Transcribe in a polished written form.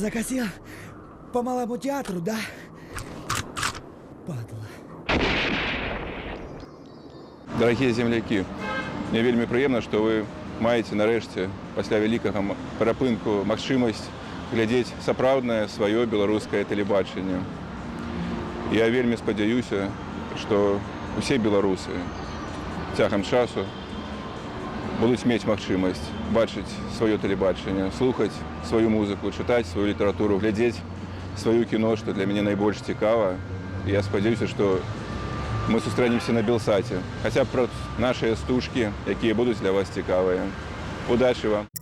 Закосил по малому театру, да? Падла. Дорогие земляки, мне вельмі прыемна, што вы маеце нарэшце пасля вялікага перапынку магчымасць глядзець сапраўднае сваё беларускае тэлебачанне. Я вельмі спадзяюся, што усе беларусы цягам часу будуць мець магчымасць бачыць сваё тэлебачанне, слухаць сваю музыку, чытаць сваю літаратуру, глядзець сваё кіно, што для мяне найбольш цікава. І я спадзяюся, што мы сустрэнемся на Белсаце, хаця б пра нашыя стужкі, якія будуць для вас цікавыя. Удачы вам!